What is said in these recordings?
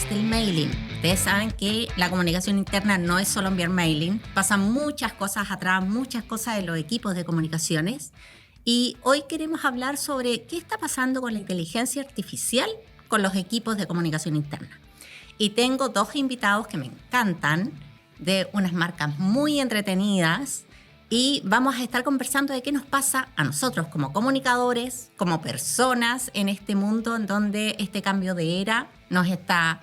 detrás del mailing. Ustedes saben que la comunicación interna no es solo enviar mailing, pasan muchas cosas atrás, muchas cosas en los equipos de comunicaciones. Y hoy queremos hablar sobre qué está pasando con la inteligencia artificial con los equipos de comunicación interna. Y tengo dos invitados que me encantan, de unas marcas muy entretenidas, y vamos a estar conversando de qué nos pasa a nosotros como comunicadores, como personas en este mundo en donde este cambio de era nos está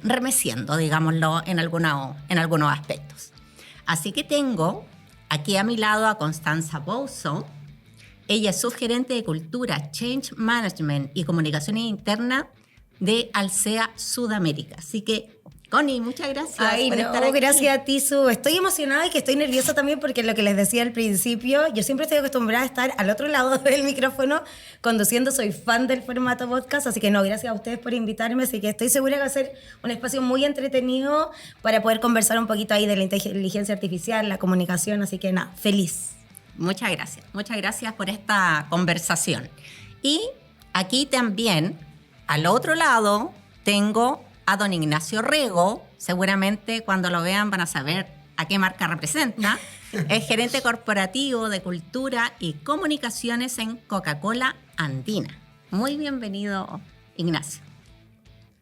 remeciendo, digámoslo, en algunos aspectos. Así que tengo aquí a mi lado a Constanza Bouzo. Ella es subgerente de Cultura, Change Management y Comunicaciones Internas de Alsea Sudamérica. Así que, Connie, muchas gracias por estar aquí. Gracias a ti, Su. Estoy emocionada y que estoy nerviosa también porque lo que les decía al principio, yo siempre estoy acostumbrada a estar al otro lado del micrófono conduciendo, soy fan del formato podcast, así que gracias a ustedes por invitarme, así que estoy segura que va a ser un espacio muy entretenido para poder conversar un poquito ahí de la inteligencia artificial, la comunicación, así que feliz. Muchas gracias por esta conversación. Y aquí también, al otro lado, tengo a don Ignacio Rego. Seguramente cuando lo vean van a saber a qué marca representa. Es gerente corporativo de Cultura y Comunicaciones en Coca-Cola Andina. Muy bienvenido, Ignacio.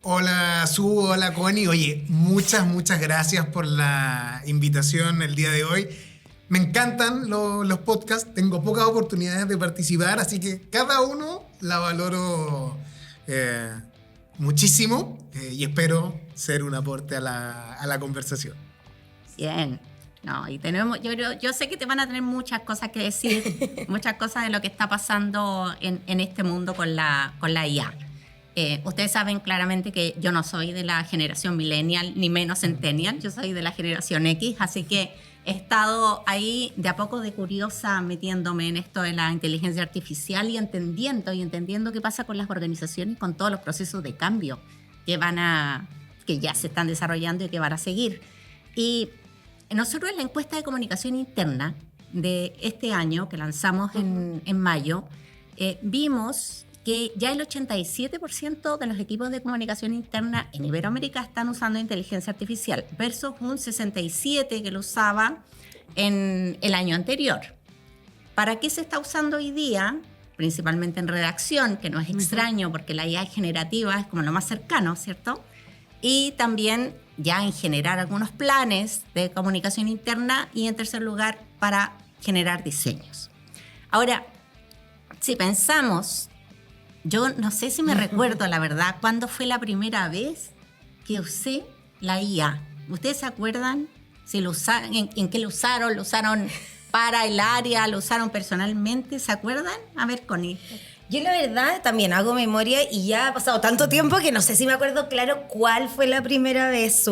Hola, Su, hola, Connie. Oye, muchas gracias por la invitación el día de hoy. Me encantan los podcasts, tengo pocas oportunidades de participar, así que cada uno la valoro muchísimo y espero ser un aporte a la conversación. Bien. Y yo sé que te van a tener muchas cosas que decir, muchas cosas de lo que está pasando en este mundo con la IA. Ustedes saben claramente que yo no soy de la generación millennial, ni menos centennial, yo soy de la generación X, así que he estado ahí de a poco de curiosa metiéndome en esto de la inteligencia artificial y entendiendo qué pasa con las organizaciones, con todos los procesos de cambio que ya se están desarrollando y que van a seguir. Y nosotros en la encuesta de comunicación interna de este año, que lanzamos en mayo, vimos que ya el 87% de los equipos de comunicación interna en Iberoamérica están usando inteligencia artificial versus un 67% que lo usaba en el año anterior. ¿Para qué se está usando hoy día? Principalmente en redacción, que no es extraño porque la IA generativa es como lo más cercano, ¿cierto? Y también ya en generar algunos planes de comunicación interna y en tercer lugar para generar diseños. Ahora, si pensamos, yo no sé si me recuerdo, la verdad, cuándo fue la primera vez que usé la IA. ¿Ustedes se acuerdan? Si lo usaron, ¿en qué lo usaron? ¿Lo usaron para el área? ¿Lo usaron personalmente? ¿Se acuerdan? A ver, Connie. Yo la verdad también hago memoria y ya ha pasado tanto tiempo que no sé si me acuerdo claro cuál fue la primera vez,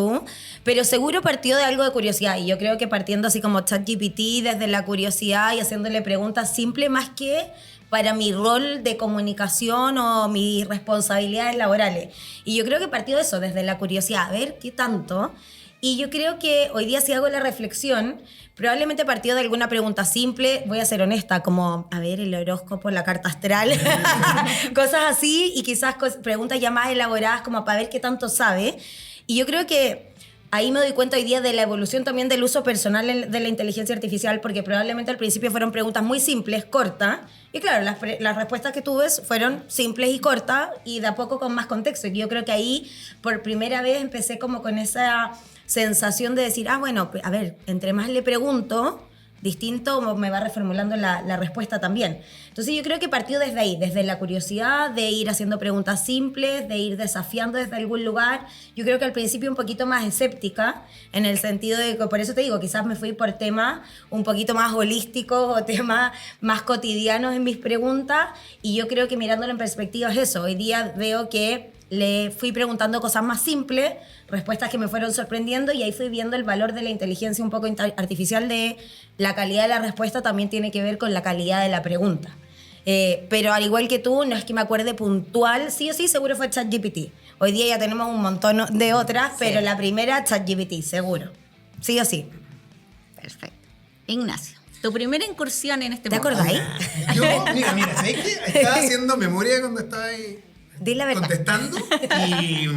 pero seguro partió de algo de curiosidad y yo creo que partiendo así como ChatGPT desde la curiosidad y haciéndole preguntas simples más que para mi rol de comunicación o mis responsabilidades laborales. Y yo creo que partió de eso, desde la curiosidad, a ver qué tanto. Y yo creo que hoy día si hago la reflexión, probablemente partió de alguna pregunta simple, voy a ser honesta, como, a ver, el horóscopo, la carta astral, cosas así, y quizás preguntas ya más elaboradas como para ver qué tanto sabe. Y yo creo que ahí me doy cuenta hoy día de la evolución también del uso personal de la inteligencia artificial, porque probablemente al principio fueron preguntas muy simples, cortas, y claro, las respuestas que tuve fueron simples y cortas, y de a poco con más contexto. Y yo creo que ahí, por primera vez, empecé como con esa sensación de decir, bueno, a ver, entre más le pregunto, distinto me va reformulando la respuesta también. Entonces yo creo que partió desde ahí, desde la curiosidad de ir haciendo preguntas simples, de ir desafiando desde algún lugar. Yo creo que al principio un poquito más escéptica, en el sentido de que, por eso te digo, quizás me fui por temas un poquito más holísticos o temas más cotidianos en mis preguntas, y yo creo que mirándolo en perspectiva es eso. Hoy día veo que le fui preguntando cosas más simples, respuestas que me fueron sorprendiendo, y ahí fui viendo el valor de la inteligencia un poco artificial, de la calidad de la respuesta también tiene que ver con la calidad de la pregunta. Pero al igual que tú, no es que me acuerde puntual, sí o sí, seguro fue ChatGPT. Hoy día ya tenemos un montón de otras, sí, pero la primera, ChatGPT, seguro. Sí o sí. Perfecto. Ignacio, tu primera incursión en este mundo. ¿Te acordáis? Yo, mira, ¿sabes qué? Estaba haciendo memoria cuando estaba ahí Di la verdad. contestando y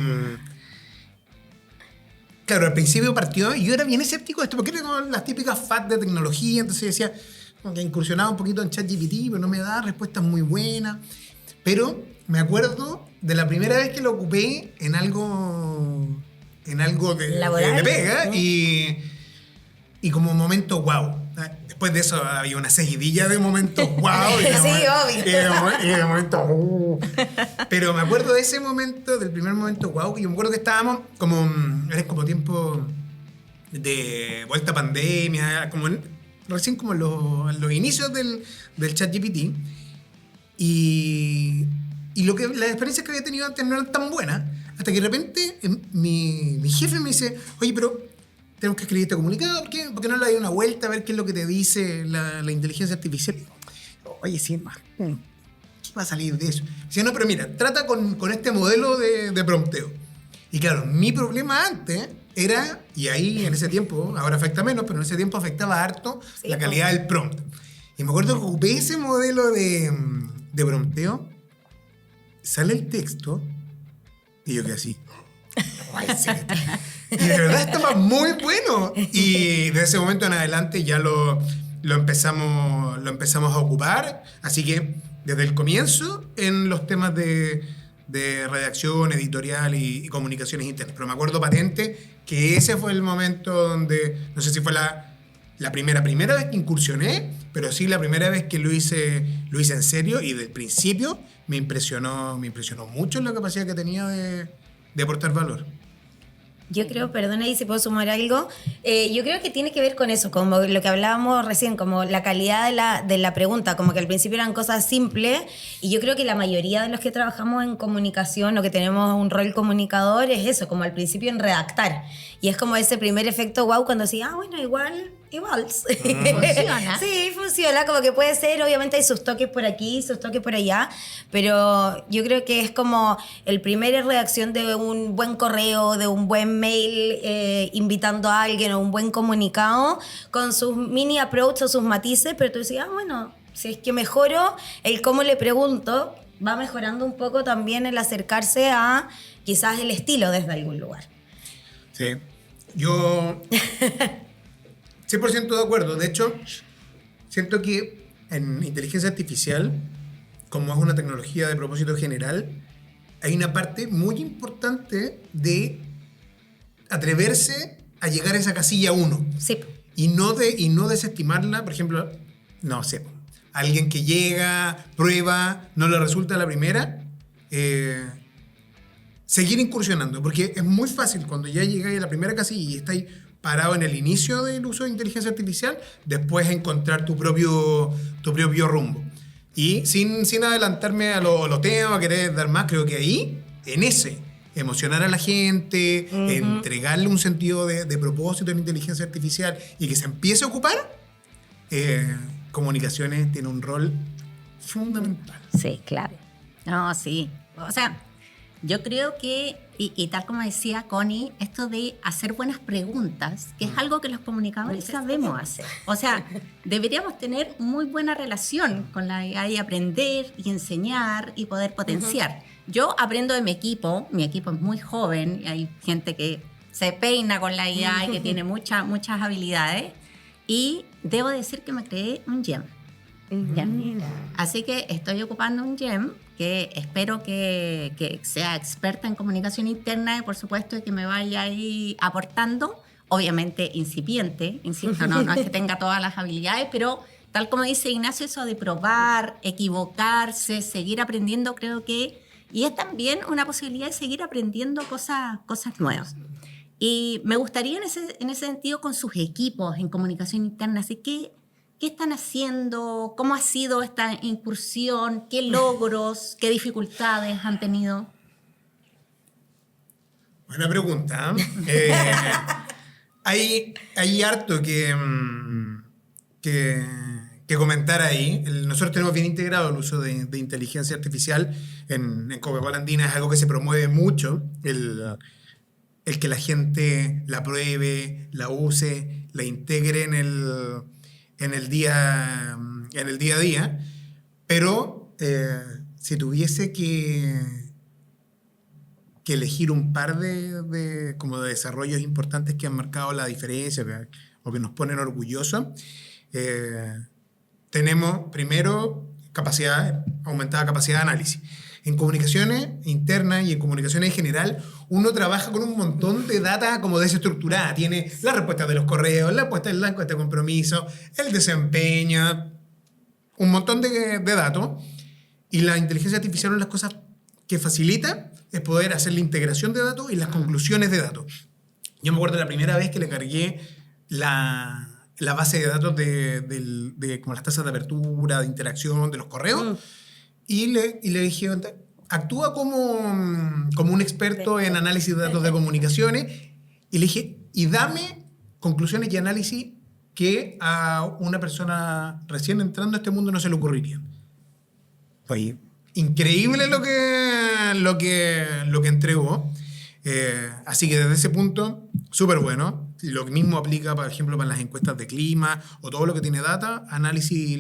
claro, al principio partió y yo era bien escéptico de esto, porque era como las típicas FAT de tecnología, entonces decía, como que incursionaba un poquito en ChatGPT, pero no me daba respuestas muy buenas. Pero me acuerdo de la primera vez que lo ocupé en algo de pega, y como momento wow. Después de eso había una seguidilla de momentos wow. Sí, obvio. Y de momentos Pero me acuerdo de ese momento, del primer momento wow, que yo me acuerdo que estábamos era como tiempo de vuelta a pandemia, recién como en los inicios del ChatGPT. Y las experiencias que había tenido antes no eran tan buenas, hasta que de repente mi jefe me dice, oye, pero tenemos que escribir este comunicado, ¿por qué no le das una vuelta a ver qué es lo que te dice la inteligencia artificial? Oye, sí, ¿qué va a salir de eso? Dice, no, pero mira, trata con este modelo de prompteo. Y claro, mi problema antes era, y ahí en ese tiempo, ahora afecta menos, pero en ese tiempo afectaba harto la calidad del prompt. Y me acuerdo que ocupé ese modelo de prompteo, sale el texto, y yo quedé así. Ay, sí. Y de verdad estaba muy bueno. Y de ese momento en adelante ya lo empezamos a ocupar. Así que desde el comienzo en los temas de redacción, editorial y comunicaciones internas. Pero me acuerdo patente que ese fue el momento donde, no sé si fue la primera vez que incursioné, pero sí la primera vez que lo hice en serio, y del principio me impresionó mucho la capacidad que tenía de aportar valor. Yo creo, perdona y si puedo sumar algo, yo creo que tiene que ver con eso, como lo que hablábamos recién, como la calidad de la pregunta, como que al principio eran cosas simples, y yo creo que la mayoría de los que trabajamos en comunicación o que tenemos un rol comunicador es eso, como al principio en redactar, y es como ese primer efecto wow cuando decís, bueno, igual. Funciona. Sí, funciona, como que puede ser, obviamente hay sus toques por aquí, sus toques por allá, pero yo creo que es como el primer reacción de un buen correo, de un buen mail invitando a alguien, o un buen comunicado con sus mini approach o sus matices, pero tú decías, bueno, si es que mejoro el cómo le pregunto, va mejorando un poco también el acercarse a quizás el estilo desde algún lugar. Sí, yo 100% de acuerdo. De hecho, siento que en inteligencia artificial, como es una tecnología de propósito general, hay una parte muy importante de atreverse a llegar a esa casilla 1. Sí. Y no desestimarla. Por ejemplo, no sé, alguien que llega, prueba, no le resulta la primera, seguir incursionando, porque es muy fácil cuando ya llegáis a la primera casilla y estáis parado en el inicio del uso de inteligencia artificial, después encontrar tu propio rumbo. Y sin adelantarme a los temas, a querer dar más, creo que ahí, en ese, emocionar a la gente, entregarle un sentido de propósito en inteligencia artificial y que se empiece a ocupar, comunicaciones tiene un rol fundamental. Sí, claro. No, sí. O sea, yo creo que, y tal como decía Connie, esto de hacer buenas preguntas, que es algo que los comunicadores sabemos hacer. O sea, deberíamos tener muy buena relación con la IA y aprender y enseñar y poder potenciar. Yo aprendo de mi equipo es muy joven, y hay gente que se peina con la IA y que tiene muchas habilidades, y debo decir que me creé un gem. Así que estoy ocupando un gem que espero que sea experta en comunicación interna y por supuesto que me vaya ahí aportando, obviamente incipiente, insisto, no es que tenga todas las habilidades, pero tal como dice Ignacio, eso de probar, equivocarse, seguir aprendiendo, creo que, y es también una posibilidad de seguir aprendiendo cosas nuevas. Y me gustaría en ese sentido con sus equipos en comunicación interna, así que ¿qué están haciendo? ¿Cómo ha sido esta incursión? ¿Qué logros, qué dificultades han tenido? Buena pregunta. Hay harto que comentar ahí. Nosotros tenemos bien integrado el uso de inteligencia artificial en Coca-Cola Andina. Es algo que se promueve mucho, el que la gente la pruebe, la use, la integre en el día a día, pero si tuviese que que elegir un par como de desarrollos importantes que han marcado la diferencia o que nos ponen orgullosos. Tenemos, primero, aumentada capacidad de análisis. En comunicaciones internas y en comunicaciones en general, uno trabaja con un montón de data como desestructurada. Tiene las respuestas de los correos, la encuesta de compromiso, el desempeño, un montón de datos. Y la inteligencia artificial, una de las cosas que facilita es poder hacer la integración de datos y las conclusiones de datos. Yo me acuerdo la primera vez que le cargué la base de datos de como las tasas de apertura, de interacción, de los correos. Y le dije, actúa como un experto en análisis de datos de comunicaciones. Y le dije, y dame conclusiones y análisis que a una persona recién entrando a este mundo no se le ocurriría. Fue increíble lo que entregó. Así que desde ese punto, súper bueno. Lo mismo aplica, por ejemplo, para las encuestas de clima o todo lo que tiene data,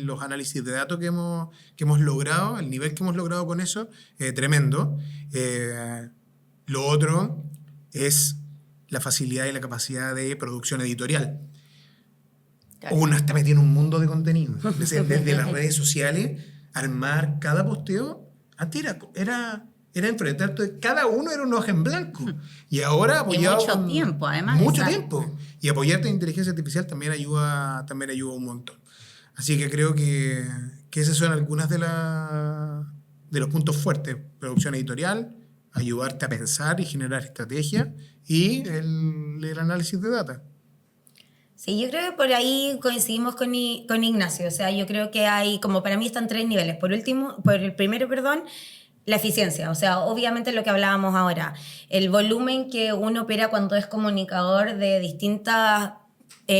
los análisis de datos que hemos logrado, el nivel que hemos logrado con eso, tremendo. Lo otro es la facilidad y la capacidad de producción editorial. Uno está metido en un mundo de contenido. Desde las redes sociales, armar cada posteo, antes era enfrentarte, cada uno era una hoja en blanco. Y ahora apoyado... Y mucho tiempo, además. Mucho tiempo. Y apoyarte en inteligencia artificial también ayuda un montón. Así que creo que esas son algunas de los puntos fuertes. Producción editorial, ayudarte a pensar y generar estrategia, y el análisis de data. Sí, yo creo que por ahí coincidimos con Ignacio. O sea, yo creo que hay, como para mí están 3 niveles. Por el primero, la eficiencia. O sea, obviamente lo que hablábamos ahora, el volumen que uno opera cuando es comunicador de distintas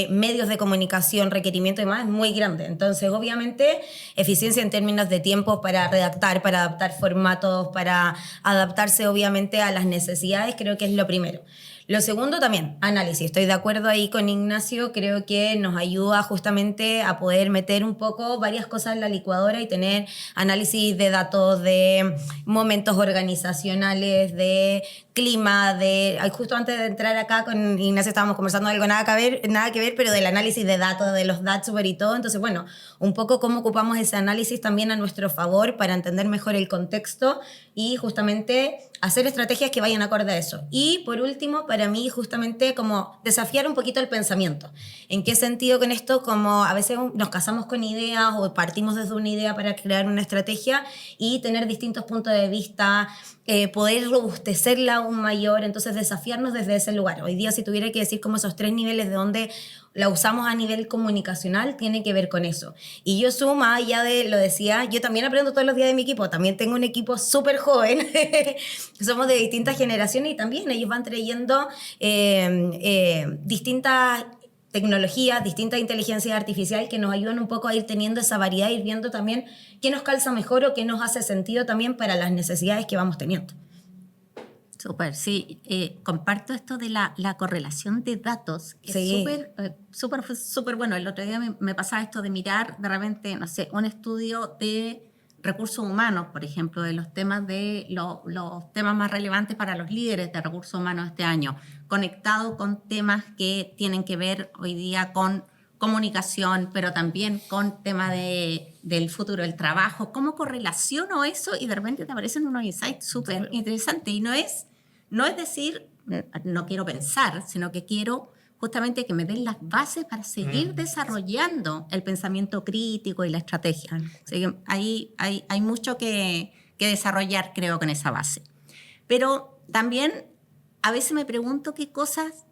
medios de comunicación, requerimiento y demás, es muy grande. Entonces, obviamente, eficiencia en términos de tiempo para redactar, para adaptar formatos, para adaptarse, obviamente, a las necesidades, creo que es lo primero. Lo segundo también, análisis. Estoy de acuerdo ahí con Ignacio. Creo que nos ayuda justamente a poder meter un poco varias cosas en la licuadora y tener análisis de datos, de momentos organizacionales, de clima, justo antes de entrar acá con Ignacio estábamos conversando algo nada que ver, pero del análisis de datos, de los dashboards y todo. Entonces, bueno, un poco cómo ocupamos ese análisis también a nuestro favor para entender mejor el contexto y justamente hacer estrategias que vayan acorde a eso. Y por último, para mí, justamente como desafiar un poquito el pensamiento. ¿En qué sentido con esto? Como a veces nos casamos con ideas o partimos desde una idea para crear una estrategia y tener distintos puntos de vista, poder robustecerla aún mayor, entonces desafiarnos desde ese lugar. Hoy día, si tuviera que decir como esos 3 niveles de donde la usamos a nivel comunicacional, tiene que ver con eso. Y yo sumo, ya lo decía, yo también aprendo todos los días de mi equipo, también tengo un equipo súper joven, somos de distintas generaciones y también ellos van trayendo distintas tecnologías, distintas inteligencias artificiales que nos ayudan un poco a ir teniendo esa variedad, ir viendo también qué nos calza mejor o qué nos hace sentido también para las necesidades que vamos teniendo. Súper, sí. Comparto esto de la correlación de datos, que sí. es súper bueno. El otro día me pasaba esto de mirar de repente, no sé, un estudio de recursos humanos, por ejemplo, de los temas los temas más relevantes para los líderes de recursos humanos este año, conectado con temas que tienen que ver hoy día con comunicación, pero también con tema del futuro del trabajo. ¿Cómo correlaciono eso? Y de repente te aparecen unos insights súper interesantes. Y no es decir, no quiero pensar, sino que quiero justamente que me den las bases para seguir desarrollando el pensamiento crítico y la estrategia. Así que hay mucho que desarrollar, creo, con esa base. Pero también a veces me pregunto qué cosas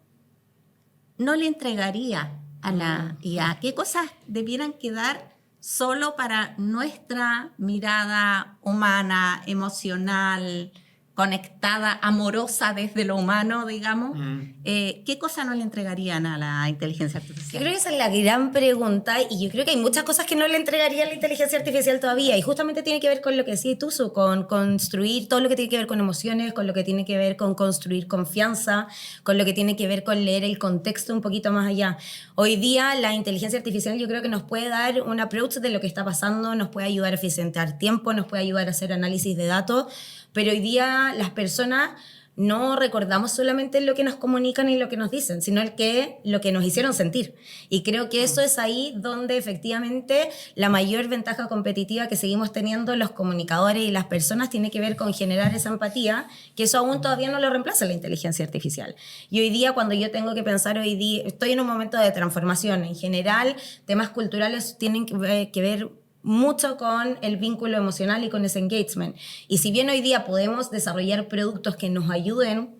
no le entregaría a la IA, qué cosas debieran quedar solo para nuestra mirada humana, emocional, conectada, amorosa desde lo humano, digamos. ¿Qué cosas no le entregarían a la inteligencia artificial? Yo creo que esa es la gran pregunta y yo creo que hay muchas cosas que no le entregaría a la inteligencia artificial todavía y justamente tiene que ver con lo que decías tú, Su, con construir todo lo que tiene que ver con emociones, con lo que tiene que ver con construir confianza, con lo que tiene que ver con leer el contexto un poquito más allá. Hoy día la inteligencia artificial yo creo que nos puede dar un approach de lo que está pasando, nos puede ayudar a eficientar tiempo, nos puede ayudar a hacer análisis de datos, pero hoy día las personas no recordamos solamente lo que nos comunican y lo que nos dicen, sino lo que nos hicieron sentir. Y creo que eso es ahí donde efectivamente la mayor ventaja competitiva que seguimos teniendo los comunicadores y las personas tiene que ver con generar esa empatía, que eso aún todavía no lo reemplaza la inteligencia artificial. Y hoy día, cuando yo tengo que pensar, hoy día estoy en un momento de transformación. En general, temas culturales tienen que ver mucho con el vínculo emocional y con ese engagement. Y si bien hoy día podemos desarrollar productos que nos ayuden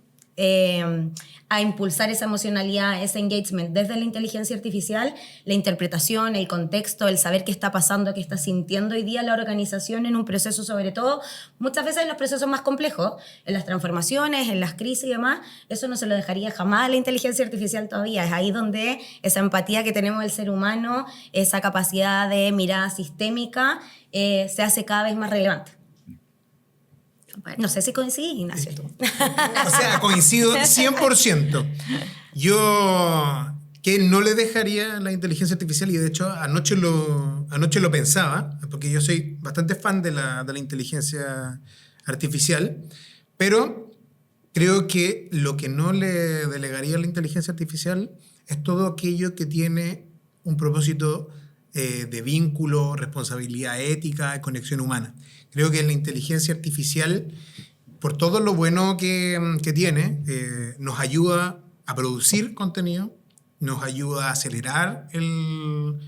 a impulsar esa emocionalidad, ese engagement desde la inteligencia artificial, la interpretación, el contexto, el saber qué está pasando, qué está sintiendo hoy día la organización en un proceso, sobre todo, muchas veces en los procesos más complejos, en las transformaciones, en las crisis y demás, eso no se lo dejaría jamás a la inteligencia artificial todavía. Es ahí donde esa empatía que tenemos el ser humano, esa capacidad de mirada sistémica, se hace cada vez más relevante. Bueno, no sé si coincidís, Ignacio, tú. O sea, coincido 100%. Yo que no le dejaría la inteligencia artificial, y de hecho anoche lo pensaba, porque yo soy bastante fan de la inteligencia artificial, pero creo que lo que no le delegaría a la inteligencia artificial es todo aquello que tiene un propósito de vínculo, responsabilidad ética, conexión humana. Creo que la inteligencia artificial, por todo lo bueno que tiene, nos ayuda a producir contenido, nos ayuda a acelerar el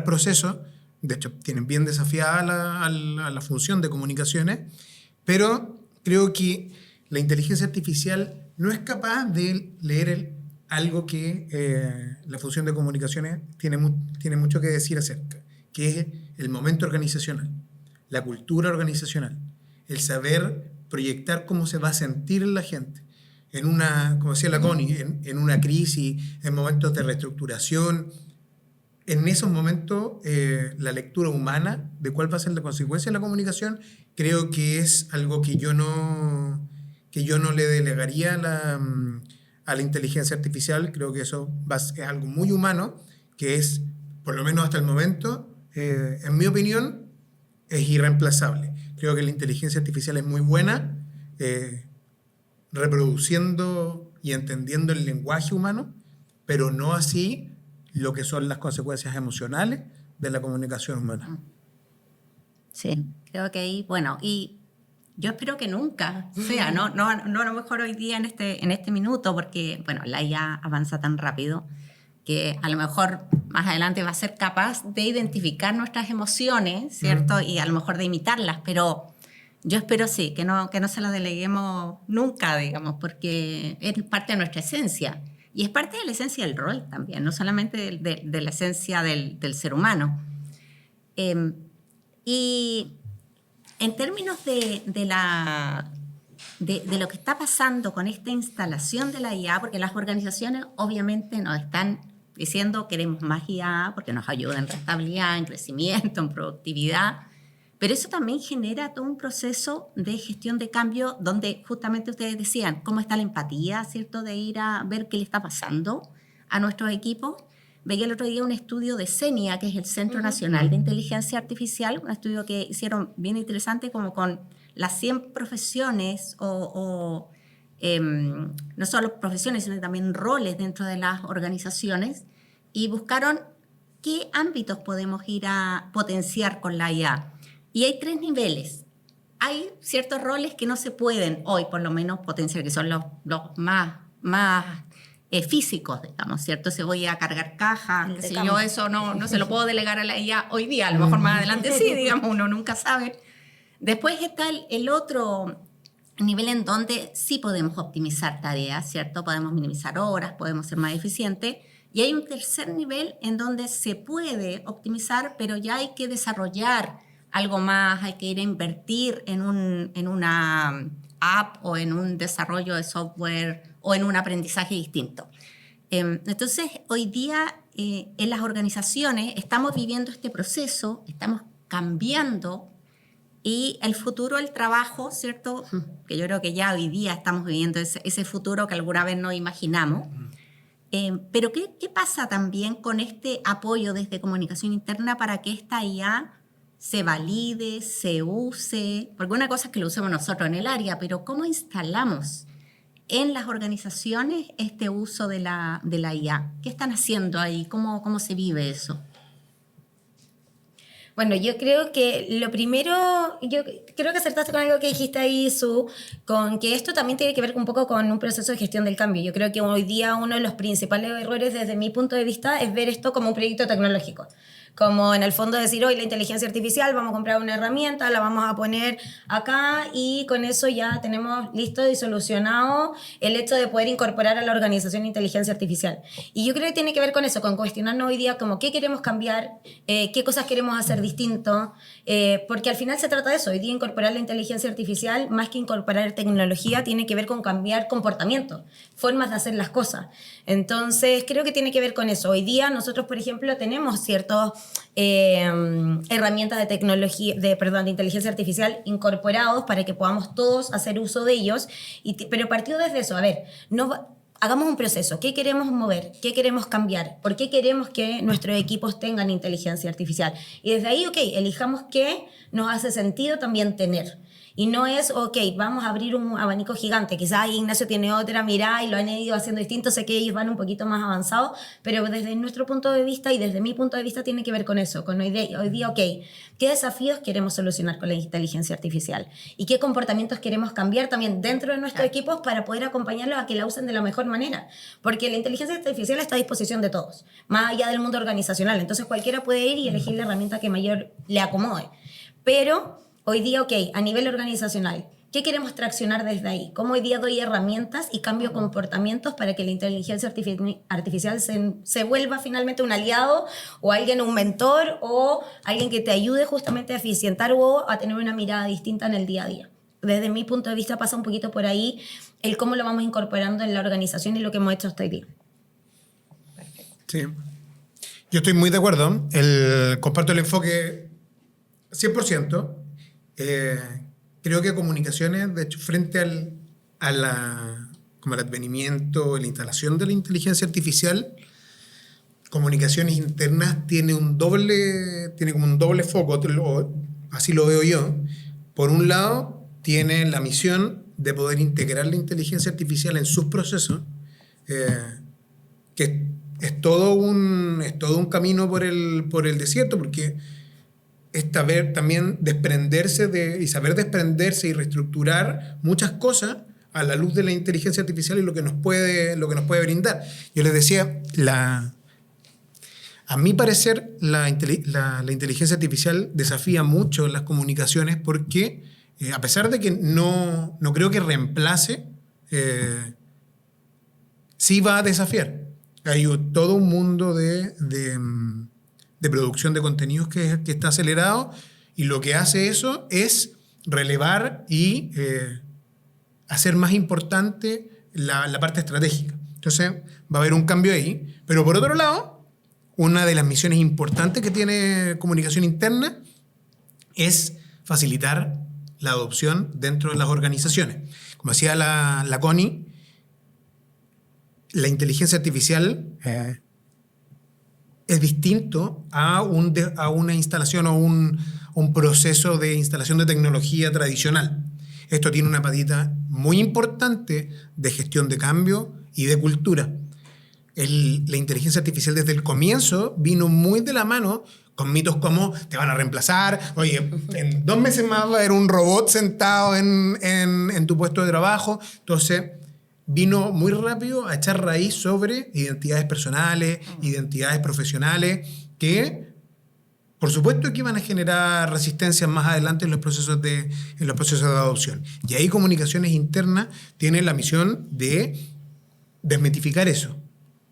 proceso. De hecho, tienen bien desafiada la función de comunicaciones, pero creo que la inteligencia artificial no es capaz de leer algo que la función de comunicaciones tiene mucho que decir acerca, que es el momento organizacional, la cultura organizacional, el saber proyectar cómo se va a sentir la gente en una, como decía la Connie, en una crisis, en momentos de reestructuración. En esos momentos, la lectura humana de cuál va a ser la consecuencia de la comunicación, creo que es algo que yo no le delegaría a la inteligencia artificial. Creo que eso es algo muy humano, que es, por lo menos hasta el momento, en mi opinión, es irreemplazable. Creo que la inteligencia artificial es muy buena reproduciendo y entendiendo el lenguaje humano, pero no así lo que son las consecuencias emocionales de la comunicación humana. Sí, creo que ahí, bueno, y yo espero que nunca sea, no a lo mejor hoy día en este minuto, porque, bueno, la IA avanza tan rápido que a lo mejor más adelante va a ser capaz de identificar nuestras emociones, ¿cierto? Y a lo mejor de imitarlas, pero yo espero sí, que no se las deleguemos nunca, digamos, porque es parte de nuestra esencia. Y es parte de la esencia del rol también, no solamente de la esencia del ser humano. Y en términos de lo que está pasando con esta instalación de la IA, porque las organizaciones obviamente nos están diciendo queremos más IA porque nos ayuda en rentabilidad, en crecimiento, en productividad, pero eso también genera todo un proceso de gestión de cambio donde justamente ustedes decían cómo está la empatía, ¿cierto? De ir a ver qué le está pasando a nuestros equipos. Veía el otro día un estudio de CENIA, que es el Centro Nacional de Inteligencia Artificial, un estudio que hicieron bien interesante como con las 100 profesiones no solo profesiones, sino también roles dentro de las organizaciones, y buscaron qué ámbitos podemos ir a potenciar con la IA. Y hay 3 niveles. Hay ciertos roles que no se pueden hoy, por lo menos, potenciar, que son los más físicos, digamos, ¿cierto? Si voy a cargar cajas, si yo eso no se lo puedo delegar a la IA hoy día, a lo mejor más adelante sí, digamos, uno nunca sabe. Después está el otro nivel en donde sí podemos optimizar tareas, ¿cierto? Podemos minimizar horas, podemos ser más eficientes. Y hay un tercer nivel en donde se puede optimizar, pero ya hay que desarrollar algo más, hay que ir a invertir en una app o en un desarrollo de software o en un aprendizaje distinto. Entonces, hoy día en las organizaciones estamos viviendo este proceso, estamos cambiando y el futuro del trabajo, ¿cierto? Que yo creo que ya hoy día estamos viviendo ese futuro que alguna vez no imaginamos. Pero ¿qué pasa también con este apoyo desde comunicación interna para que esta IA se valide, se use? Porque una cosa es que lo usemos nosotros en el área, pero ¿cómo instalamos en las organizaciones este uso de la IA? ¿Qué están haciendo ahí? ¿Cómo se vive eso? Bueno, yo creo que lo primero, yo creo que acertaste con algo que dijiste ahí, Su, con que esto también tiene que ver un poco con un proceso de gestión del cambio. Yo creo que hoy día uno de los principales errores desde mi punto de vista es ver esto como un proyecto tecnológico. Como en el fondo decir, hoy la inteligencia artificial, vamos a comprar una herramienta, la vamos a poner acá y con eso ya tenemos listo y solucionado el hecho de poder incorporar a la organización inteligencia artificial. Y yo creo que tiene que ver con eso, con cuestionarnos hoy día como qué queremos cambiar, qué cosas queremos hacer distinto, porque al final se trata de eso. Hoy día incorporar la inteligencia artificial, más que incorporar tecnología, tiene que ver con cambiar comportamiento, formas de hacer las cosas. Entonces, creo que tiene que ver con eso. Hoy día nosotros, por ejemplo, tenemos ciertos herramientas de tecnología, de inteligencia artificial incorporados para que podamos todos hacer uso de ellos, pero partido desde eso, a ver, hagamos un proceso, ¿qué queremos mover? ¿Qué queremos cambiar? ¿Por qué queremos que nuestros equipos tengan inteligencia artificial? Y desde ahí, elijamos qué nos hace sentido también tener. Y no es, vamos a abrir un abanico gigante. Quizás Ignacio tiene otra mirada y lo han ido haciendo distinto. Sé que ellos van un poquito más avanzados, pero desde nuestro punto de vista y desde mi punto de vista tiene que ver con eso. Con hoy día, ¿qué desafíos queremos solucionar con la inteligencia artificial? ¿Y qué comportamientos queremos cambiar también dentro de nuestros equipos para poder acompañarlos a que la usen de la mejor manera? Porque la inteligencia artificial está a disposición de todos, más allá del mundo organizacional. Entonces cualquiera puede ir y elegir la herramienta que mayor le acomode. Pero hoy día, a nivel organizacional, ¿qué queremos traccionar desde ahí? ¿Cómo hoy día doy herramientas y cambio comportamientos para que la inteligencia artificial se vuelva finalmente un aliado o alguien, un mentor o alguien que te ayude justamente a eficientar o a tener una mirada distinta en el día a día? Desde mi punto de vista pasa un poquito por ahí el cómo lo vamos incorporando en la organización y lo que hemos hecho hasta hoy día. Sí. Yo estoy muy de acuerdo. Comparto el enfoque 100%. Creo que comunicaciones, de hecho, frente al advenimiento, la instalación de la inteligencia artificial, comunicaciones internas tiene como un doble foco, así lo veo yo. Por un lado, tiene la misión de poder integrar la inteligencia artificial en sus procesos, que es todo un camino por el desierto, porque es saber también saber desprenderse y reestructurar muchas cosas a la luz de la inteligencia artificial y lo que nos puede brindar. Yo les decía, a mi parecer, la inteligencia artificial desafía mucho las comunicaciones porque, a pesar de que no creo que reemplace, sí va a desafiar. Hay todo un mundo de producción de contenidos que está acelerado, y lo que hace eso es relevar y hacer más importante la parte estratégica. Entonces va a haber un cambio ahí, pero por otro lado, una de las misiones importantes que tiene comunicación interna es facilitar la adopción dentro de las organizaciones. Como decía la Connie, la inteligencia artificial es distinto a una instalación o un proceso de instalación de tecnología tradicional. Esto tiene una patita muy importante de gestión de cambio y de cultura. La inteligencia artificial desde el comienzo vino muy de la mano con mitos como te van a reemplazar, oye, en 2 meses más va a haber un robot sentado en tu puesto de trabajo. Entonces vino muy rápido a echar raíz sobre identidades personales, identidades profesionales, que por supuesto que iban a generar resistencias más adelante en los procesos de adopción. Y ahí comunicaciones internas tienen la misión de desmitificar eso,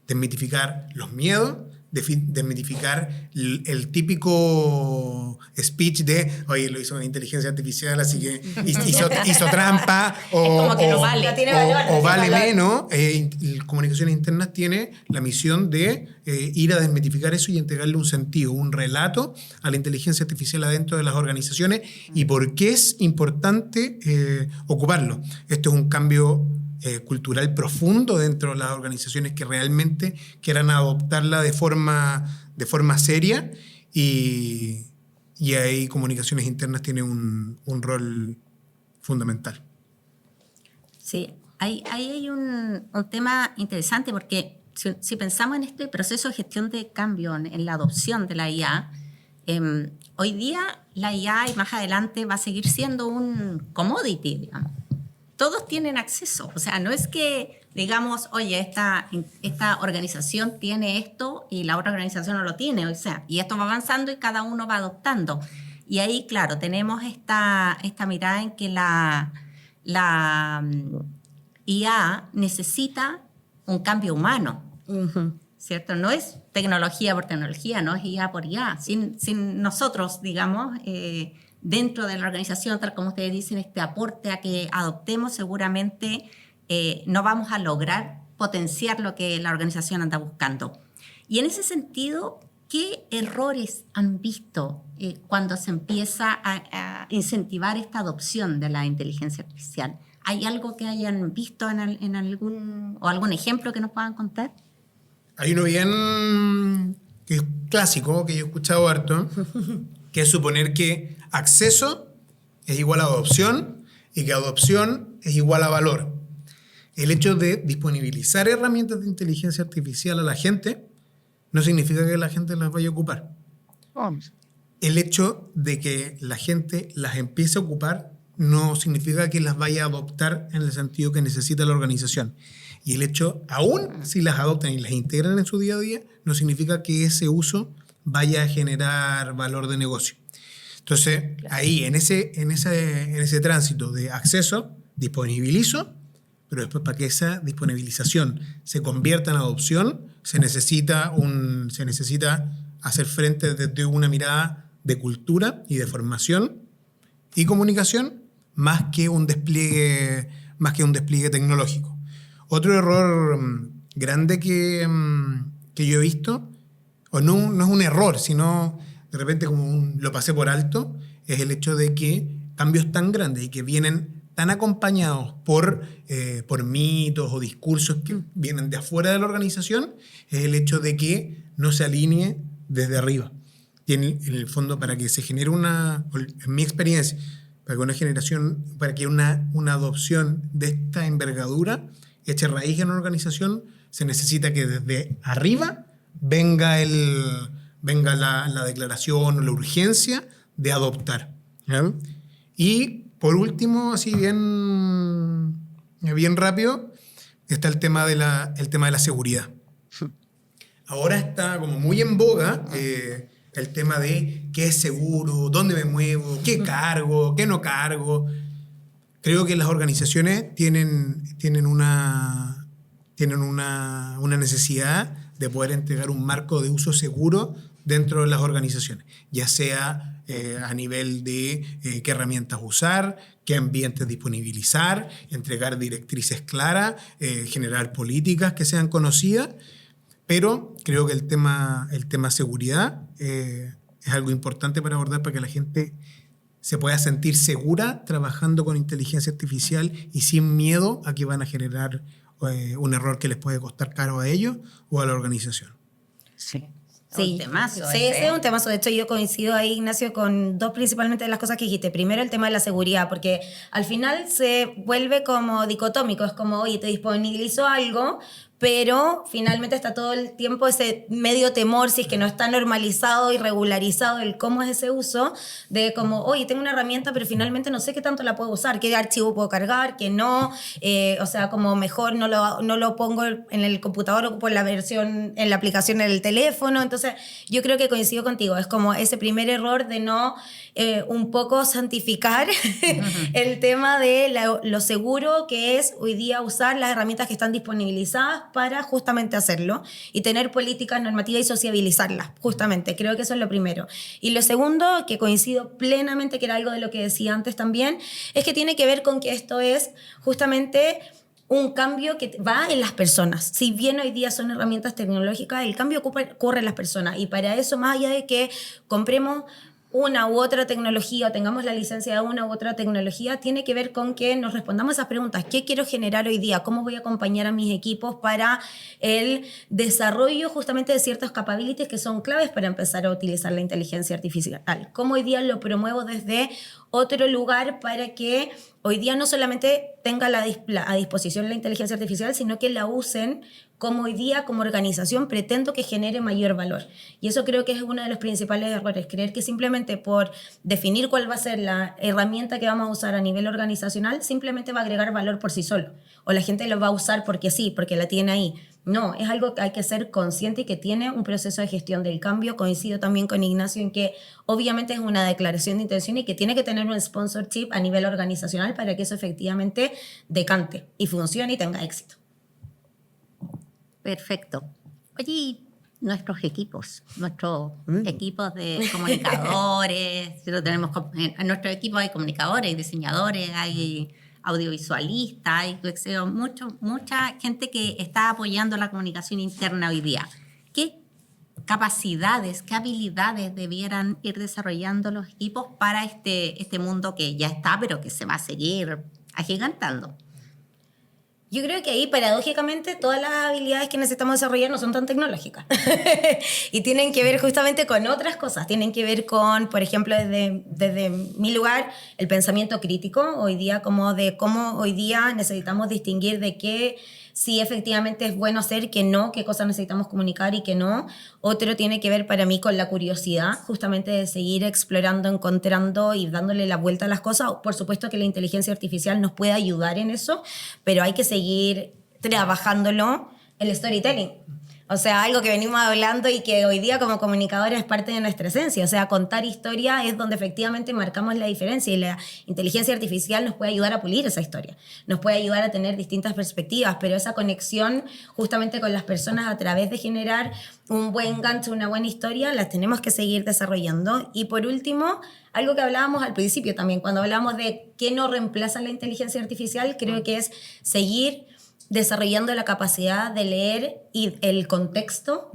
desmitificar los miedos, desmitificar el típico speech de oye, lo hizo una inteligencia artificial, así que hizo trampa o vale menos. Comunicaciones internas tiene la misión de ir a desmitificar eso y entregarle un sentido, un relato a la inteligencia artificial adentro de las organizaciones y por qué es importante ocuparlo. Esto es un cambio cultural profundo dentro de las organizaciones que realmente quieran adoptarla de forma seria, y ahí comunicaciones internas tiene un rol fundamental. Sí, ahí hay un tema interesante porque si pensamos en este proceso de gestión de cambio, en la adopción de la IA, hoy día la IA y más adelante va a seguir siendo un commodity, digamos. Todos tienen acceso, o sea, no es que digamos, oye, esta organización tiene esto y la otra organización no lo tiene, o sea, y esto va avanzando y cada uno va adoptando. Y ahí, claro, tenemos esta mirada en que la IA necesita un cambio humano, ¿cierto? No es tecnología por tecnología, no es IA por IA. Sin nosotros, digamos, dentro de la organización, tal como ustedes dicen, este aporte a que adoptemos, seguramente no vamos a lograr potenciar lo que la organización anda buscando. Y en ese sentido, ¿qué errores han visto cuando se empieza a incentivar esta adopción de la inteligencia artificial? ¿Hay algo que hayan visto en algún ejemplo que nos puedan contar? Hay uno bien que es clásico, que yo he escuchado harto, que es suponer que acceso es igual a adopción y que adopción es igual a valor. El hecho de disponibilizar herramientas de inteligencia artificial a la gente no significa que la gente las vaya a ocupar. El hecho de que la gente las empiece a ocupar no significa que las vaya a adoptar en el sentido que necesita la organización. Y el hecho, aún si las adoptan y las integran en su día a día, no significa que ese uso vaya a generar valor de negocio. Entonces, ahí, en ese tránsito de acceso, disponibilizo, pero después para que esa disponibilización se convierta en adopción, se necesita hacer frente desde una mirada de cultura y de formación y comunicación más que un despliegue tecnológico. Otro error grande que yo he visto, o no es un error, sino de repente como lo pasé por alto, es el hecho de que cambios tan grandes y que vienen tan acompañados por mitos o discursos que vienen de afuera de la organización, es el hecho de que no se alinee desde arriba. Y en el fondo, para que se genere en mi experiencia, para que una adopción de esta envergadura eche raíz en una organización, se necesita que desde arriba venga la declaración o la urgencia de adoptar, ¿ya? Y por último, así bien rápido, está el tema de la seguridad. Ahora está como muy en boga el tema de qué es seguro, dónde me muevo, qué cargo, qué no cargo. Creo que las organizaciones tienen una necesidad de poder entregar un marco de uso seguro dentro de las organizaciones, ya sea a nivel de qué herramientas usar, qué ambientes disponibilizar, entregar directrices claras, generar políticas que sean conocidas, pero creo que el tema seguridad es algo importante para abordar para que la gente se pueda sentir segura trabajando con inteligencia artificial y sin miedo a que van a generar un error que les puede costar caro a ellos o a la organización. Sí. Sí, temazo, ese es un temazo. De hecho, yo coincido ahí, Ignacio, con dos principalmente de las cosas que dijiste. Primero, el tema de la seguridad, porque al final se vuelve como dicotómico. Es como, oye, te disponibilizo algo, pero finalmente está todo el tiempo ese medio temor, si es que no está normalizado y regularizado el cómo es ese uso, de como, oye, tengo una herramienta, pero finalmente no sé qué tanto la puedo usar, qué archivo puedo cargar, qué no, o sea, como mejor no lo pongo en el computador, ocupo la aplicación en el teléfono. Entonces, yo creo que coincido contigo, es como ese primer error de no un poco santificar el tema de lo seguro que es hoy día usar las herramientas que están disponibilizadas para justamente hacerlo y tener políticas normativas y sociabilizarlas, justamente. Creo que eso es lo primero. Y lo segundo, que coincido plenamente, que era algo de lo que decía antes también, es que tiene que ver con que esto es justamente un cambio que va en las personas. Si bien hoy día son herramientas tecnológicas, el cambio ocurre en las personas. Y para eso, más allá de que compremos una u otra tecnología o tengamos la licencia de una u otra tecnología, tiene que ver con que nos respondamos esas preguntas. ¿Qué quiero generar hoy día? ¿Cómo voy a acompañar a mis equipos para el desarrollo justamente de ciertas capabilities que son claves para empezar a utilizar la inteligencia artificial? ¿Cómo hoy día lo promuevo desde otro lugar para que hoy día no solamente tenga a disposición la inteligencia artificial, sino que la usen como hoy día, como organización, pretendo que genere mayor valor. Y eso creo que es uno de los principales errores, creer que simplemente por definir cuál va a ser la herramienta que vamos a usar a nivel organizacional, simplemente va a agregar valor por sí solo. O la gente lo va a usar porque sí, porque la tiene ahí. No, es algo que hay que ser consciente y que tiene un proceso de gestión del cambio. Coincido también con Ignacio en que obviamente es una declaración de intención y que tiene que tener un sponsorship a nivel organizacional para que eso efectivamente decante y funcione y tenga éxito. Perfecto. Oye, ¿y nuestros equipos de comunicadores? En nuestro equipo hay comunicadores, hay diseñadores, hay audiovisualistas, hay mucha gente que está apoyando la comunicación interna hoy día. ¿Qué capacidades, qué habilidades debieran ir desarrollando los equipos para este mundo que ya está, pero que se va a seguir agigantando? Yo creo que ahí, paradójicamente, todas las habilidades que necesitamos desarrollar no son tan tecnológicas. Y tienen que ver justamente con otras cosas. Tienen que ver con, por ejemplo, desde mi lugar, el pensamiento crítico. Hoy día, como de cómo hoy día necesitamos distinguir de qué sí efectivamente es bueno hacer, qué no, qué cosas necesitamos comunicar y qué no. Otro tiene que ver para mí con la curiosidad, justamente de seguir explorando, encontrando y dándole la vuelta a las cosas. Por supuesto que la inteligencia artificial nos puede ayudar en eso, pero hay que seguir trabajándolo, el storytelling. O sea, algo que venimos hablando y que hoy día como comunicadores es parte de nuestra esencia. O sea, contar historia es donde efectivamente marcamos la diferencia y la inteligencia artificial nos puede ayudar a pulir esa historia. Nos puede ayudar a tener distintas perspectivas, pero esa conexión justamente con las personas a través de generar un buen gancho, una buena historia, las tenemos que seguir desarrollando. Y por último, algo que hablábamos al principio también, cuando hablamos de qué no reemplaza la inteligencia artificial, creo que es seguir desarrollando la capacidad de leer y el contexto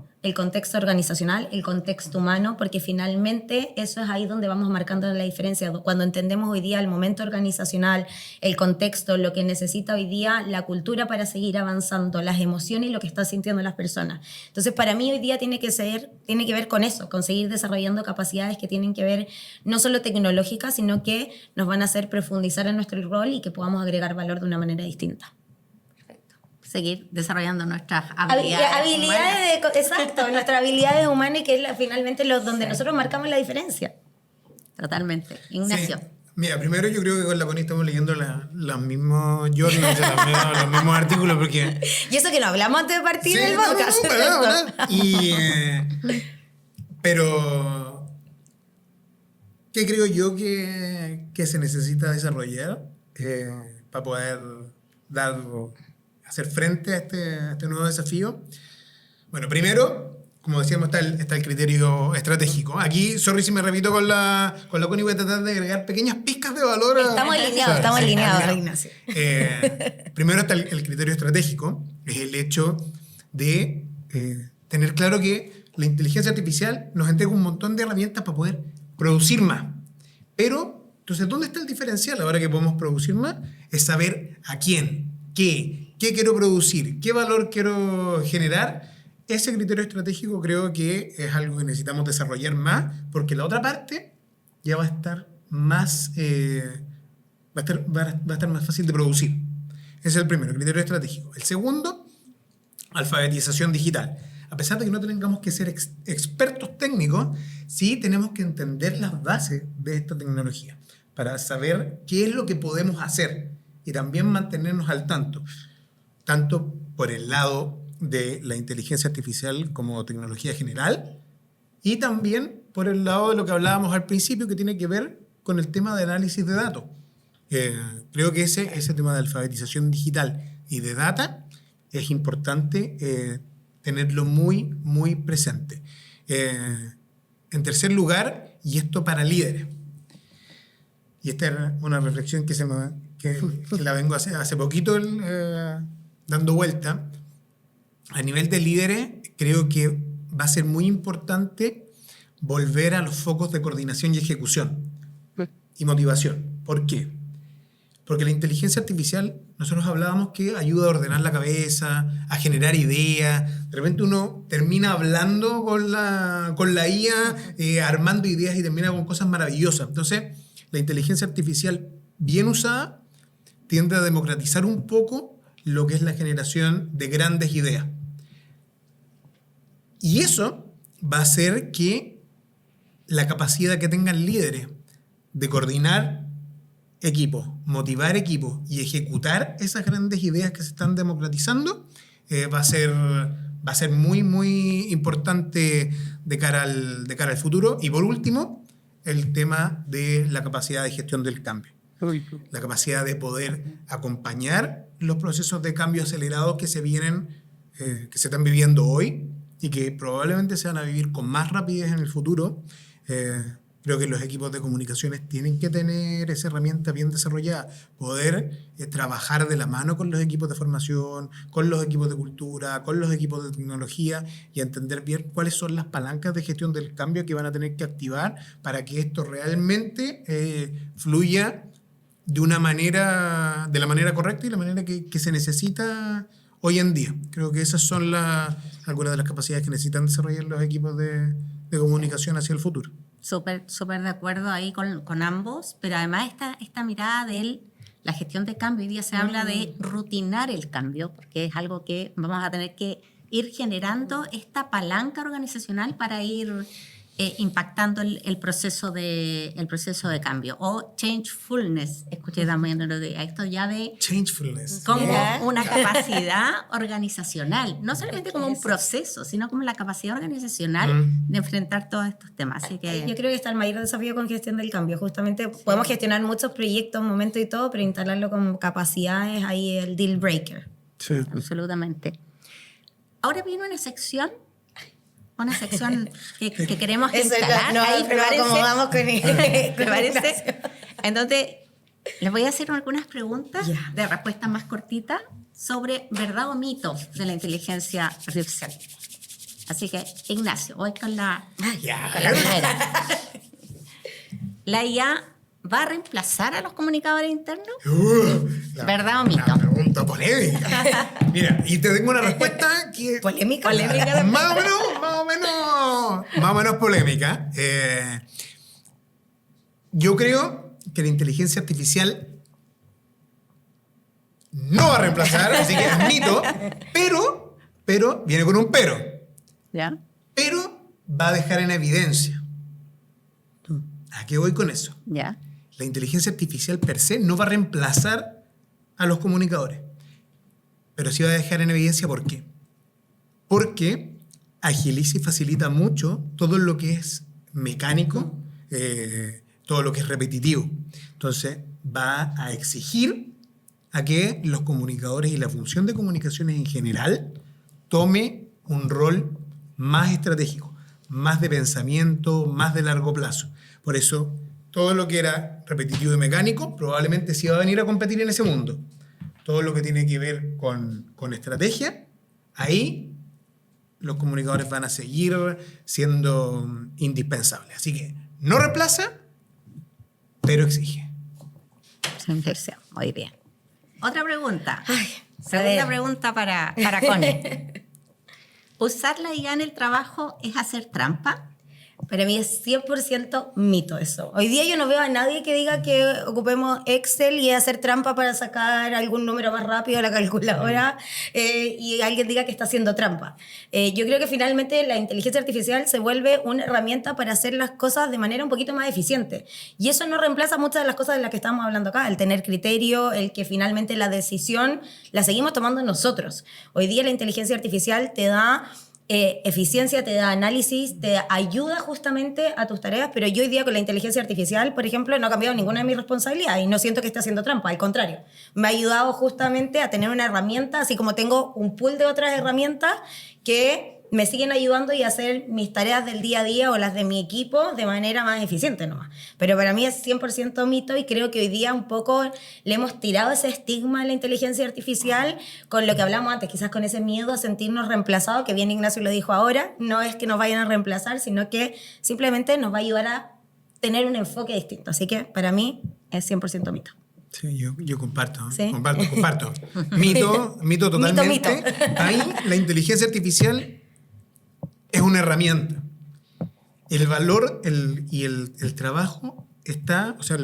organizacional, el contexto humano, porque finalmente eso es ahí donde vamos marcando la diferencia. Cuando entendemos hoy día el momento organizacional, el contexto, lo que necesita hoy día la cultura para seguir avanzando, las emociones y lo que están sintiendo las personas. Entonces, para mí hoy día tiene que ver con eso, con seguir desarrollando capacidades que tienen que ver no solo tecnológicas, sino que nos van a hacer profundizar en nuestro rol y que podamos agregar valor de una manera distinta. Seguir desarrollando nuestras habilidades exacto, nuestras habilidades humanas, que es finalmente donde nosotros marcamos la diferencia. Totalmente. Ignacio. Sí. Mira, primero yo creo que con la Connie estamos leyendo los mismos journals, los mismos artículos, porque... Y eso que no hablamos antes de partir del podcast. Pero, ¿qué creo yo que se necesita desarrollar para poder hacer frente a este nuevo desafío? Bueno, primero, como decíamos, está el criterio estratégico. Aquí, sorry si me repito con la Connie, voy a tratar de agregar pequeñas pizcas de valor. Estamos alineados, Ignacio. Primero está el criterio estratégico, es el hecho de tener claro que la inteligencia artificial nos entrega un montón de herramientas para poder producir más. Pero, entonces, ¿dónde está el diferencial ahora que podemos producir más? Es saber a quién, qué quiero producir, qué valor quiero generar. Ese criterio estratégico creo que es algo que necesitamos desarrollar más, porque la otra parte ya va a estar más, va a estar más fácil de producir. Ese es el primero, criterio estratégico. El segundo, alfabetización digital. A pesar de que no tengamos que ser expertos técnicos, sí tenemos que entender las bases de esta tecnología para saber qué es lo que podemos hacer y también mantenernos al tanto por el lado de la inteligencia artificial como tecnología general y también por el lado de lo que hablábamos al principio, que tiene que ver con el tema de análisis de datos. Creo que ese tema de alfabetización digital y de data es importante tenerlo muy, muy presente. En tercer lugar, y esto para líderes, y esta es una reflexión que la vengo hace poquito dando vuelta. A nivel de líderes, creo que va a ser muy importante volver a los focos de coordinación y ejecución y motivación. ¿Por qué? Porque la inteligencia artificial, nosotros hablábamos que ayuda a ordenar la cabeza, a generar ideas. De repente uno termina hablando con la IA, armando ideas y termina con cosas maravillosas. Entonces, la inteligencia artificial bien usada tiende a democratizar un poco lo que es la generación de grandes ideas. Y eso va a hacer que la capacidad que tengan líderes de coordinar equipos, motivar equipos y ejecutar esas grandes ideas que se están democratizando va a ser muy, muy importante de cara al futuro. Y por último, el tema de la capacidad de gestión del cambio. La capacidad de poder acompañar los procesos de cambio acelerados que se están viviendo hoy y que probablemente se van a vivir con más rapidez en el futuro. Creo que los equipos de comunicaciones tienen que tener esa herramienta bien desarrollada, poder trabajar de la mano con los equipos de formación, con los equipos de cultura, con los equipos de tecnología y entender bien cuáles son las palancas de gestión del cambio que van a tener que activar para que esto realmente fluya de la manera correcta y la manera que se necesita hoy en día. Creo que esas son algunas de las capacidades que necesitan desarrollar los equipos de comunicación hacia el futuro. Súper de acuerdo ahí con ambos, pero además esta mirada de la gestión de cambio. Hoy día se habla de rutinar el cambio, porque es algo que vamos a tener que ir generando esta palanca organizacional para ir impactando el proceso de cambio. O changefulness, escuché también esto ya de Changefulness. como una capacidad organizacional, no solamente como un proceso, sino como la capacidad organizacional de enfrentar todos estos temas. Así que yo creo que está el mayor desafío con gestión del cambio. Justamente podemos gestionar muchos proyectos, momentos y todo, pero instalarlo como capacidades, ahí el deal breaker. Sí. Absolutamente. Ahora viene una sección que queremos instalar. Ahí, acomodamos con prepárense. Entonces, les voy a hacer algunas preguntas de respuesta más cortita sobre verdad o mito de la inteligencia artificial. Así que, Ignacio, voy con la primera. ¿La IA va a reemplazar a los comunicadores internos? ¿Verdad o mito? La pregunta polémica. Mira, y te tengo una respuesta que... ¿Polémica? Más o menos polémica. Yo creo que la inteligencia artificial no va a reemplazar, así que es mito, pero viene con un pero. ¿Ya? Pero va a dejar en evidencia. ¿A qué voy con eso? ¿Ya? La inteligencia artificial per se no va a reemplazar a los comunicadores, pero sí va a dejar en evidencia por qué. Porque agiliza y facilita mucho todo lo que es mecánico, todo lo que es repetitivo. Entonces va a exigir a que los comunicadores y la función de comunicaciones en general tome un rol más estratégico, más de pensamiento, más de largo plazo. Por eso, todo lo que era repetitivo y mecánico probablemente sí va a venir a competir en ese mundo. Todo lo que tiene que ver con estrategia, ahí los comunicadores van a seguir siendo indispensables. Así que no reemplaza, pero exige. Muy bien. Otra pregunta. A Segunda ver. pregunta para Connie. ¿Usar la IA en el trabajo es hacer trampa? Para mí es 100% mito eso. Hoy día yo no veo a nadie que diga que ocupemos Excel y hacer trampa para sacar algún número más rápido a la calculadora y alguien diga que está haciendo trampa. Yo creo que finalmente la inteligencia artificial se vuelve una herramienta para hacer las cosas de manera un poquito más eficiente. Y eso no reemplaza muchas de las cosas de las que estamos hablando acá, el tener criterio, el que finalmente la decisión la seguimos tomando nosotros. Hoy día la inteligencia artificial te da eficiencia, te da análisis, te ayuda justamente a tus tareas, pero yo hoy día con la inteligencia artificial, por ejemplo, no ha cambiado ninguna de mis responsabilidades y no siento que esté haciendo trampa, al contrario, me ha ayudado justamente a tener una herramienta, así como tengo un pool de otras herramientas que me siguen ayudando y a hacer mis tareas del día a día o las de mi equipo de manera más eficiente nomás. Pero para mí es 100% mito y creo que hoy día un poco le hemos tirado ese estigma a la inteligencia artificial con lo que hablamos antes, quizás con ese miedo a sentirnos reemplazados, que bien Ignacio lo dijo ahora, no es que nos vayan a reemplazar, sino que simplemente nos va a ayudar a tener un enfoque distinto. Así que para mí es 100% mito. Sí, yo comparto. ¿Sí? Comparto. Mito totalmente. Mito. Ahí la inteligencia artificial es una herramienta. El valor y el trabajo está, o sea,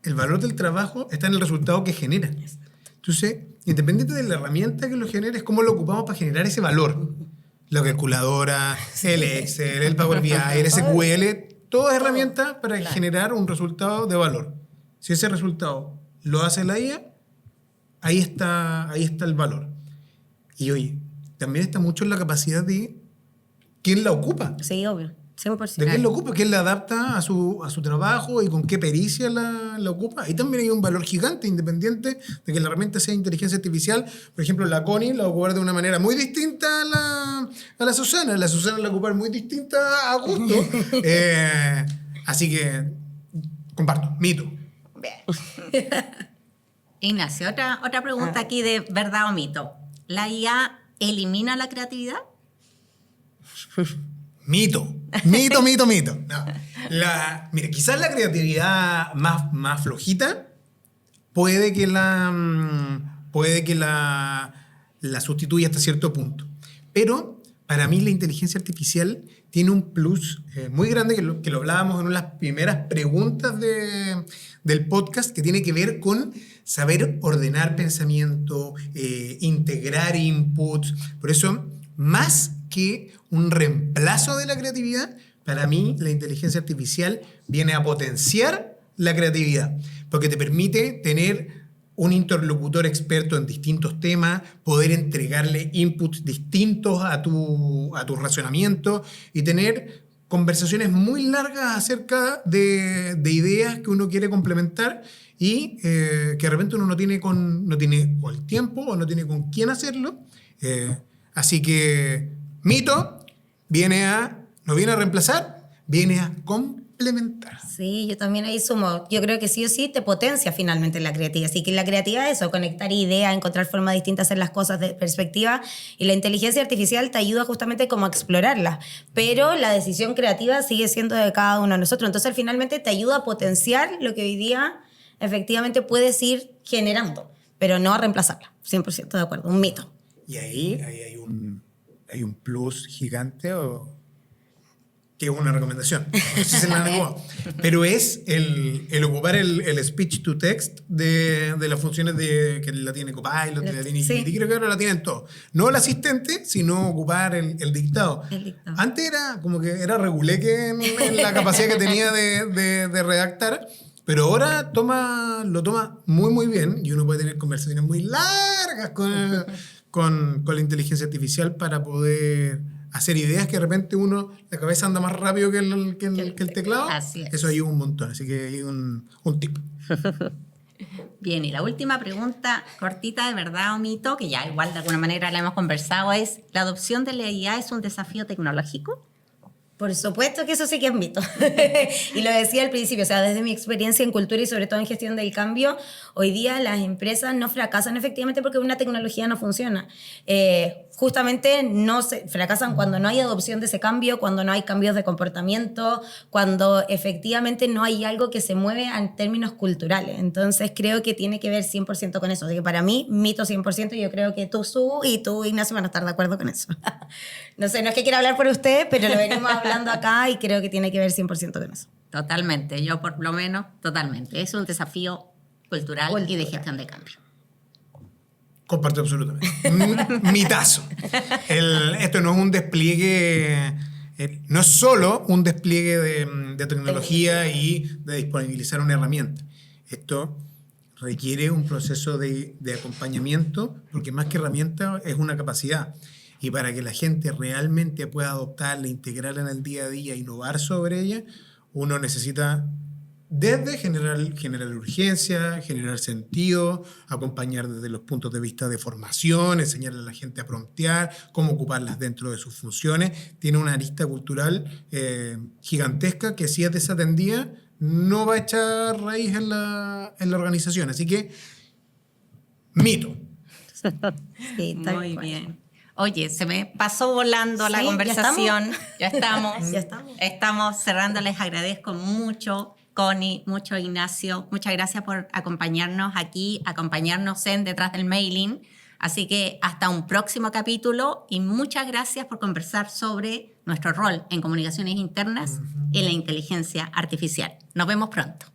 el valor del trabajo está en el resultado que genera. Entonces, independiente de la herramienta que lo genere, es cómo lo ocupamos para generar ese valor. La calculadora, el Excel, el Power BI, el SQL, todas herramientas para generar un resultado de valor. Si ese resultado lo hace la IA, ahí está el valor. Y oye, también está mucho en la capacidad de quién la ocupa. Sí, obvio. 100%. De quién lo ocupa, quién la adapta a su trabajo y con qué pericia la ocupa. Ahí también hay un valor gigante, independiente de que la herramienta sea inteligencia artificial. Por ejemplo, la Connie la va a ocupar de una manera muy distinta a la Susana. La Susana la va a ocupar muy distinta a Augusto. Así que comparto, mito. Bien. Ignacio, otra pregunta aquí de verdad o mito. ¿La IA elimina la creatividad? Mito. No. Mira, quizás la creatividad más flojita puede que la sustituya hasta cierto punto. Pero para mí la inteligencia artificial tiene un plus muy grande que lo hablábamos en una de las primeras preguntas del podcast, que tiene que ver con saber ordenar pensamiento, integrar inputs. Por eso, más que un reemplazo de la creatividad, para mí la inteligencia artificial viene a potenciar la creatividad, porque te permite tener un interlocutor experto en distintos temas, poder entregarle inputs distintos a tu racionamiento y tener conversaciones muy largas acerca de ideas que uno quiere complementar y que de repente uno no tiene o el tiempo o no tiene con quién hacerlo. Así que mito no viene a reemplazar, viene a complementar. Sí, yo también ahí sumo. Yo creo que sí o sí te potencia finalmente la creatividad. Así que la creatividad es eso, conectar ideas, encontrar formas distintas de hacer las cosas de perspectiva. Y la inteligencia artificial te ayuda justamente como a explorarlas. Pero la decisión creativa sigue siendo de cada uno de nosotros. Entonces finalmente te ayuda a potenciar lo que hoy día efectivamente puedes ir generando, pero no a reemplazarla. 100% de acuerdo, un mito. Y ahí hay un plus gigante que es una recomendación. No sé si se la negó. Pero es el ocupar el speech to text de las funciones que la tiene Copilot, que la tiene GPT, creo que ahora la tienen todos. No el asistente, sino ocupar el dictado. Antes era como que era reguleque en la capacidad que tenía de redactar, pero ahora lo toma muy, muy bien y uno puede tener conversaciones muy largas con la inteligencia artificial para poder hacer ideas que de repente la cabeza anda más rápido que el teclado. Así es. Eso ayuda un montón, así que hay un tip. Bien, y la última pregunta cortita, de verdad o mito, que ya igual de alguna manera la hemos conversado, es: ¿la adopción de la IA es un desafío tecnológico? Por supuesto que eso sí que es mito. Y lo decía al principio, o sea, desde mi experiencia en cultura y sobre todo en gestión del cambio, hoy día las empresas no fracasan efectivamente porque una tecnología no funciona. Justamente fracasan cuando no hay adopción de ese cambio, cuando no hay cambios de comportamiento, cuando efectivamente no hay algo que se mueve en términos culturales. Entonces creo que tiene que ver 100% con eso. Así que para mí, mito 100%, y yo creo que tú, Su, y tú, Ignacio, van a estar de acuerdo con eso. No sé, no es que quiera hablar por usted, pero lo venimos hablando acá y creo que tiene que ver 100% con eso. Totalmente, yo por lo menos, totalmente. Es un desafío cultural y de gestión de cambio. Comparto absolutamente. Mitazo. Esto no es un despliegue, no es solo un despliegue de tecnología y de disponibilizar una herramienta. Esto requiere un proceso de acompañamiento, porque más que herramienta es una capacidad. Y para que la gente realmente pueda adoptarla, integrarla en el día a día, innovar sobre ella, uno necesita desde generar urgencia, generar sentido, acompañar desde los puntos de vista de formación, enseñarle a la gente a promptear, cómo ocuparlas dentro de sus funciones. Tiene una arista cultural gigantesca que si es desatendida no va a echar raíz en la organización. Así que, mito. Sí, muy bien. Oye, se me pasó volando la conversación. Ya estamos. Estamos cerrando. Les agradezco mucho, Connie, mucho, Ignacio. Muchas gracias por acompañarnos aquí, acompañarnos en Detrás del Mailing. Así que hasta un próximo capítulo y muchas gracias por conversar sobre nuestro rol en comunicaciones internas y la inteligencia artificial. Nos vemos pronto.